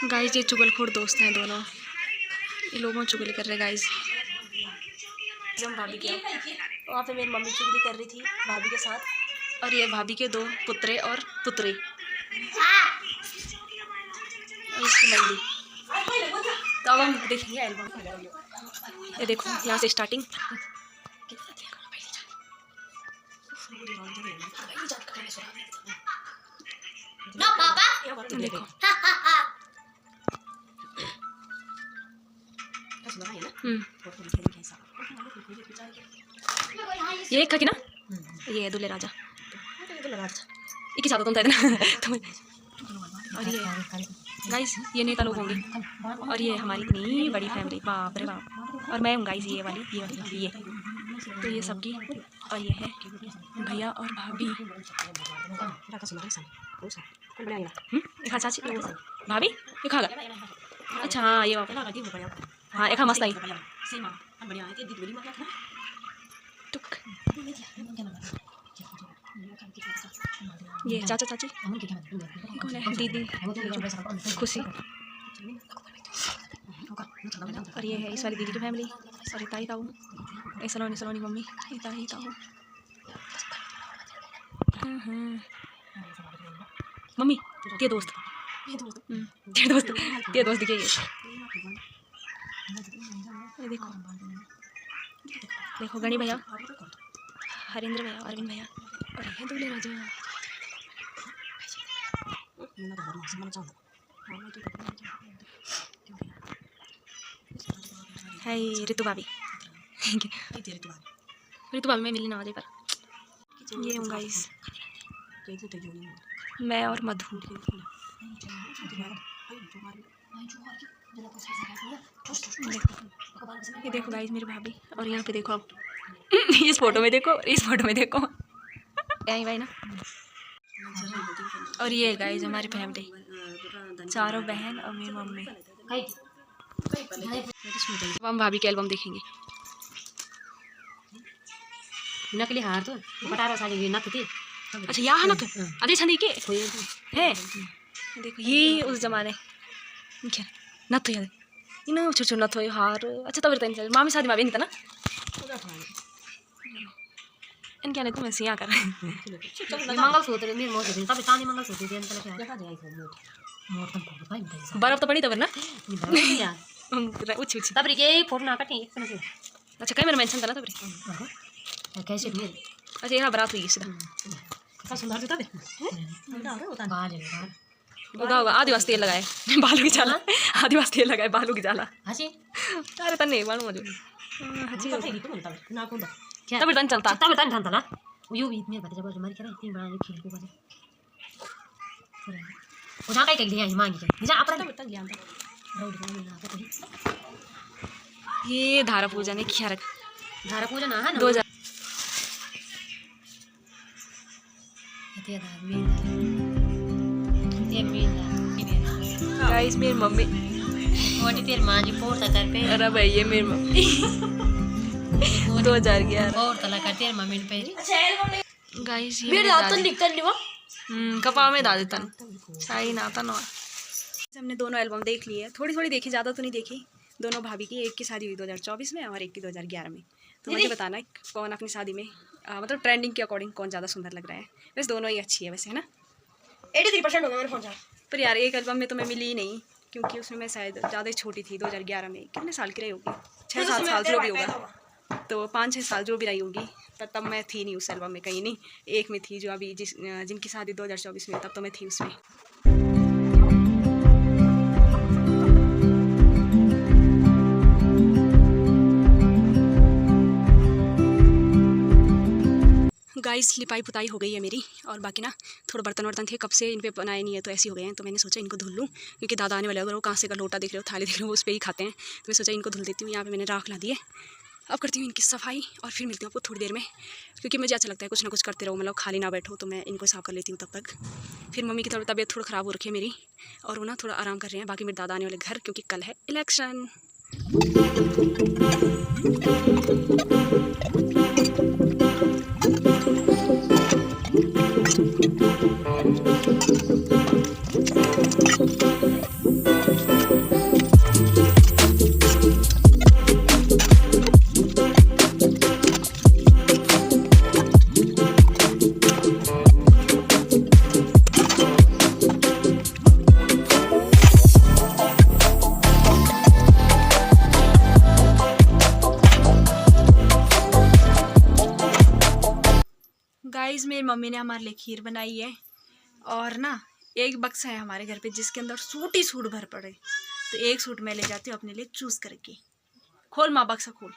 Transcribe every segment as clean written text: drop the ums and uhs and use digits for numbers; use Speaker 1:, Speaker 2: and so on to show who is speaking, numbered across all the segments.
Speaker 1: Guys ये चुगलखोर दोस्त हैं दोनों, ये लोगों चुगली कर रहे गाइस। हम भाभी के वहाँ पे मेरी मम्मी चुगली कर रही थी भाभी के साथ, और ये भाभी के दो पुत्रे और पुत्री, इसकी मंडी। तो अब हम देखेंगे एल्बम। ये देखो यहाँ से स्टार्टिंग। देखो ये एक ना, ये है दूल्हे राजा, एक ही साथ तुम और ये गाइस ये नेता लोग होंगे, और ये हमारी इतनी बड़ी फैमिली, बाप रे बाप। और मैं हूँ गाइस ये वाली, ये तो ये सबकी, और ये है भैया और भाभी। चाची भाभी ये खा गया। अच्छा हाँ ये हाँ एक मस्त आई। ये चाचा चाची कौन है, दीदी खुशी, और ये है इस वाली दीदी की फैमिली, और ये ताई ताऊ, ये सलोनी सलोनी मम्मी, ये ताई ताऊ। मम्मी ते दोस्त ते दोस्त दिखे ये देखो देखो गणी भैया, हरेंद्र भैया, अरविंद भैया, और ये दूल्हे राजा। हाय ऋतु भाभी ऋतु भाभी मैं मिली ना आ जाए पर। ये हूँ गाइस मैं और मधु। ये देखो गाइस मेरी भाभी, और यहाँ पे देखो अब इस फोटो में देखो, इस फोटो में देखो यही भाई ना। और ये गाइस हमारी फैमिली, चारों बहन और मेरी मम्मी। हम भाभी के एल्बम देखेंगे।
Speaker 2: नकली हार तो बटारा साली नक थी।
Speaker 1: अच्छा यहाँ नक अरे छंदी के है, देखो ये उस जमाने क्या नथ तो याद इन छोटे छोटे नथ हार। अच्छा तब रहता मामी शादी में भी नहीं था ना इनके आने को मैं सिया कर
Speaker 2: मंगलसूत्र मेरे मोटे दिन तब तानी मंगलसूत्र देन तले क्या जाए मोर तम फोटो पाई
Speaker 1: बर्फ तो पड़ी तब ना
Speaker 2: उछ उछ तब रे फोटो ना कटी से।
Speaker 1: अच्छा कहीं मेरा मेंशन था ना तब
Speaker 2: कैसे नहीं।
Speaker 1: अच्छा यहाँ बारात हुई सीधा
Speaker 2: का सुंदर था बे बाल
Speaker 1: होगा होगा आदिवासी तेल लगाए बालों की जाला, आदिवासी तेल लगाए बालों की जाला।
Speaker 2: हाजी
Speaker 1: अरे तन्ने मालूम मुझे हाजी
Speaker 2: ना को क्या
Speaker 1: तब तन चलता
Speaker 2: तब तन था ना यो भी मेरे भतीजा बोल मारी करे तीन बड़ा खेल को बजे वो ना कहीं लिया मांगी के जा अपना तब तन ज्ञान था रोड में ना तो
Speaker 1: ये धारा पूजा ने किया रख
Speaker 2: धारा पूजा ना है ना
Speaker 1: 2000 गाइस मेरी मम्मी
Speaker 2: वोटी तेरी मां जी पोर ता कर पे।
Speaker 1: अरे भाई ये मेरी मम्मी 2011
Speaker 2: पोर तला कर तेरी मम्मी ने पेरी
Speaker 1: गाइस ये
Speaker 2: मेरे हाथ तो निकल नहीं वो
Speaker 1: कपा में डाल देता शाही ना आता ना। हमने दोनों एल्बम देख ली है, थोड़ी थोड़ी देखी, ज़्यादा तो नहीं देखी। दोनों भाभी की, एक की शादी हुई 2024 में और एक की 2011 में। तो मुझे बताना कौन अपनी शादी में मतलब ट्रेंडिंग के अकॉर्डिंग कौन ज़्यादा सुंदर लग रहा है। वैसे दोनों ही अच्छी है वैसे, है ना।
Speaker 2: 83% हो गया मेरे फोन से।
Speaker 1: पर यार एक एल्बम में तो मैं मिली ही नहीं, क्योंकि उसमें मैं शायद ज़्यादा ही छोटी थी। 2011 में कितने साल की रही होगी, 6-7 साल जो भी होगा, तो 5-6 साल जो भी रही होगी। पर तब मैं थी नहीं उस एल्बम में, कहीं नहीं। एक में थी जो अभी जिनकी शादी 2024 में, तब तो मैं थी उसमें। गाइस लिपाई पुताई हो गई है मेरी, और बाकी ना थोड़े बर्तन वर्तन थे कब से इन पे बनाए नहीं है, तो ऐसे हो गए हैं। तो मैंने सोचा इनको धुल लूँ, क्योंकि दादा आने वाले अगर वो कहाँ से का लोटा देख रहे हो, थाली देख रहे हो, उस पर ही खाते हैं। तो मैं सोचा इनको धुल देती हूँ। यहाँ पे मैंने राख ला दी है, अब करती हूँ इनकी सफाई और फिर मिलती हूँ आपको थोड़ी देर में, क्योंकि मुझे अच्छा लगता है कुछ ना कुछ करते रहो, मतलब खाली ना बैठो। तो मैं इनको साफ़ कर लेती हूँ तब तक। फिर मम्मी की तबीयत थोड़ा ख़राब हो रखी है मेरी, और वो ना थोड़ा आराम कर रहे हैं। बाकी मेरे दादा आने वाले घर, क्योंकि कल है इलेक्शन। गाइस मेरी मम्मी ने हमारे लिए खीर बनाई है, और ना एक बक्सा है हमारे घर पे जिसके अंदर सूट ही सूट भर पड़े। तो एक सूट मैं ले जाती हूँ अपने लिए चूज करके। खोल माँ बक्सा खोल।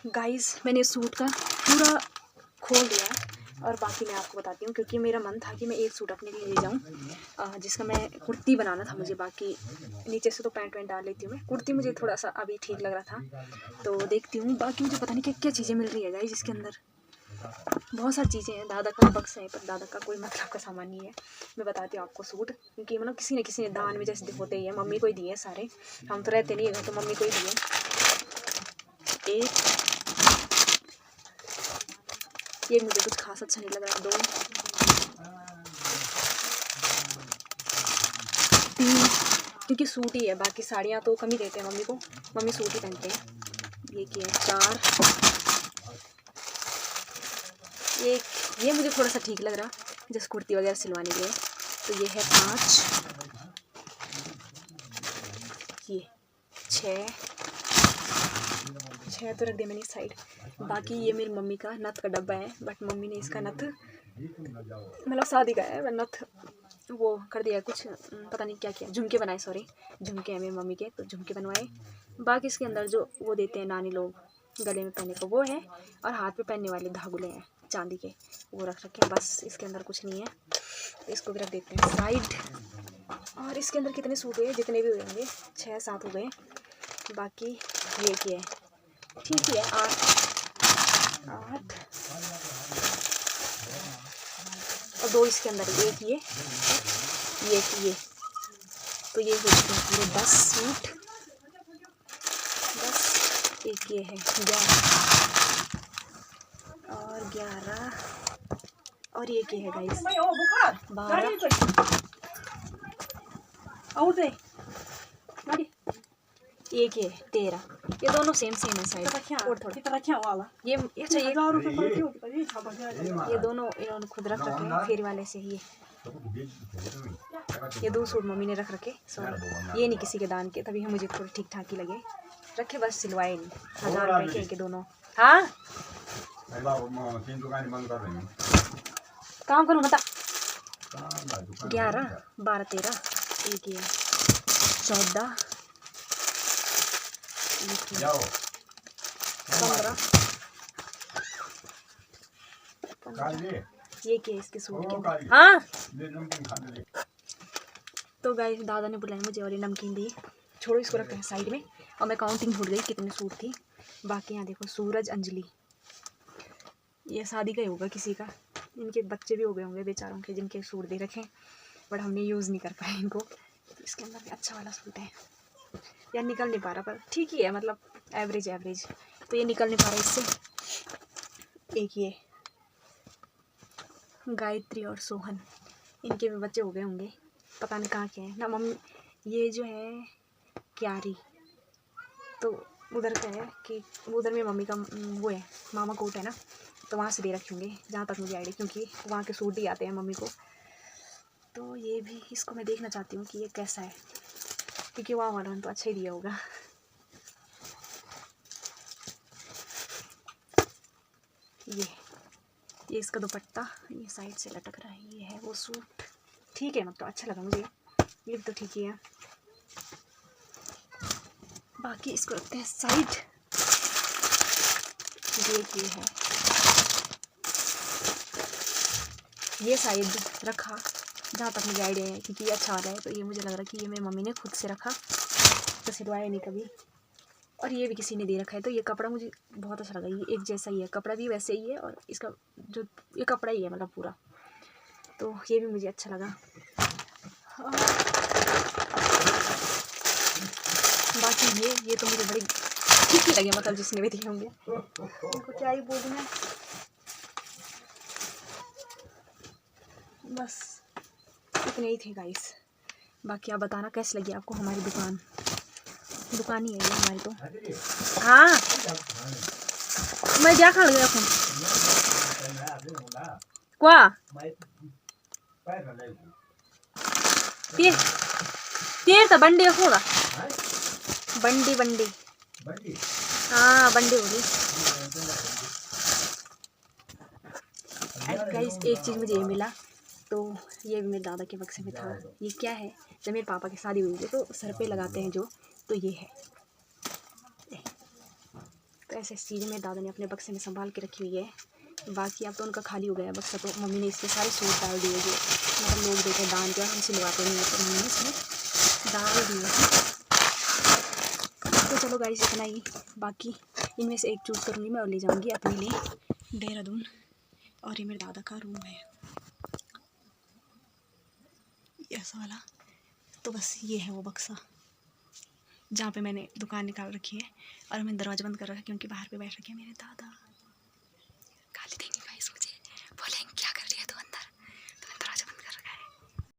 Speaker 1: गाइस मैंने इस सूट का पूरा खोल दिया है, और बाकी मैं आपको बताती हूँ, क्योंकि मेरा मन था कि मैं एक सूट अपने लिए ले जाऊँ, जिसका मैं कुर्ती बनाना था मुझे। बाकी नीचे से तो पैंट वैंट डाल लेती हूँ मैं, कुर्ती मुझे थोड़ा सा अभी ठीक लग रहा था। तो देखती हूँ, बाकी मुझे पता नहीं क्या क्या चीज़ें मिल रही है गाइस इसके अंदर। बहुत सारी चीज़ें हैं। दादा का बक्सा है, पर दादा का कोई मतलब का सामान नहीं है। मैं बताती हूँ आपको सूट, क्योंकि मतलब किसी ने दान में जैसे होते ही है, मम्मी को ही दिए सारे। हम तो रहते नहीं है, तो मम्मी को ही दिए। एक ये मुझे कुछ खास अच्छा नहीं लग रहा। 2 3, क्योंकि सूट ही है, बाकी साड़ियाँ तो कम ही देते हैं मम्मी को, मम्मी सूट ही पहनते हैं। ये किया 4, ये मुझे थोड़ा सा ठीक लग रहा, जैसे कुर्ती वगैरह सिलवाने के लिए। तो ये है 5, ये 6 तो रख दिया मैंने साइड। बाकी ये मेरी मम्मी का नथ का डब्बा है, बट मम्मी ने इसका नथ मतलब शादी का है, नथ वो कर दिया कुछ, पता नहीं क्या किया। झुमके बनाए, सॉरी झुमके हैं मेरी मम्मी के, तो झुमके बनवाए। बाकी इसके अंदर जो वो देते हैं नानी लोग गले में पहनने को वो है, और हाथ पे पहनने वाले धागुले हैं चांदी के, वो रख रखे हैं। बस इसके अंदर कुछ नहीं है, तो इसको भी रख देते हैं साइड। और इसके अंदर कितने सूट हुए, जितने भी हुए होंगे 6-7 हो गए। बाकी ये क्या है, ठीक है 8 और 2 इसके अंदर, एक ये तो ये हो चुके हैं पूरे 10 सूट। बस एक ये है 11 और ये क्या है गाइस 12 एक है 13। ये दोनों सेम है साइड, और थोड़ा ये अच्छा ये दोनों इन्होंने खुद रख रखे हैं फेरी वाले से। ये 2 सूट मम्मी ने रख रखे, सॉरी ये नहीं किसी के दान के, तभी मुझे थोड़े ठीक ठाक ही लगे रखे, बस सिलवाए नहीं। 1000 रुपये के दोनों। हाँ काम करूँ बता। 11 12 13 एक ये 14 15 ये क्या है इसके सूट के। हाँ तो गाइस दादा ने बुलाया मुझे और ये नमकीन दी, छोड़ो इसको रखते हैं साइड में। और मैं काउंटिंग भूल गई कितने सूट थी। बाकी यहाँ देखो सूरज अंजलि, ये शादी का ही होगा किसी का, इनके बच्चे भी हो गए होंगे बेचारों के जिनके सूट दे रखे, बट हमने यूज़ नहीं कर पाए इनको। तो इसके अंदर भी अच्छा वाला सूट है, यार निकल नहीं पा रहा, पर ठीक ही है, मतलब एवरेज। तो ये निकल नहीं पा रहा इससे। एक ये गायत्री और सोहन, इनके भी बच्चे हो गए होंगे, पता नहीं कहाँ के हैं ना मम्मी। ये जो है क्यारी, तो उधर का है कि उधर में मम्मी का वो है मामा कोट है ना, तो वहाँ से दे रखे होंगे जहाँ तक मुझे आइडिया, क्योंकि वहाँ के सूट ही आते हैं मम्मी को। तो ये भी इसको मैं देखना चाहती हूँ कि ये कैसा है, क्योंकि वहाँ वाला तो अच्छा ही दिया होगा। ये इसका दुपट्टा ये साइड से लटक रहा है, ये है वो सूट। ठीक है, मतलब अच्छा लगा मुझे, ये भी तो ठीक ही है। बाकी इसको रखते हैं साइड। ये है, ये साइड रखा जहाँ तक मुझे आइडिया है, क्योंकि ये अच्छा आ रहा है। तो ये मुझे लग रहा है कि ये मेरी मम्मी ने खुद से रखा, तो सिलवाया नहीं कभी। और ये भी किसी ने दे रखा है। तो ये कपड़ा मुझे बहुत अच्छा लगा, ये एक जैसा ही है, कपड़ा भी वैसे ही है और इसका जो ये कपड़ा ही है मतलब पूरा, तो ये भी मुझे अच्छा लगा। और बाकी ये तो मुझे बड़ी ठीक ही लगे, मतलब जिसने भी दिए होंगे उनको क्या ही बोलूँ मैं। बस इतने ही थे गाइस। बाकी आप बताना कैसी लगी आपको हमारी दुकान ही है ये हमारी तो। हाँ मैं क्या खा गया फोन क्या तीर तो बंडी होगा, बंडी हाँ बंडी होगी। गाइस एक चीज़ मुझे ये मिला, तो ये भी मेरे दादा के बक्से में था। ये क्या है, जब मेरे पापा की शादी हुई थी तो सर पे लगाते हैं जो, तो ये है। तो ऐसे चीज़ें मेरे दादा ने अपने बक्से में संभाल के रखी हुई है। बाकी अब तो उनका खाली हो गया बक्सा, तो मम्मी ने इसके सारे सूट डाल दिए जो मतलब लोग देते दान के, हम सिलवाते नहीं है, तो मम्मी ने इसमें डाल दिए। तो चलो गाइस इतना ही। बाकी इनमें से एक चूज़ करूँगी मैं और ले जाऊँगी अपने लिए देहरादून। और ये मेरे दादा का रूम है ऐसा वाला। तो बस ये है वो बक्सा जहाँ पे मैंने दुकान निकाल रखी है, और मैंने दरवाज़ा बंद कर रखा है क्योंकि बाहर पे बैठ रखे हैं मेरे दादा।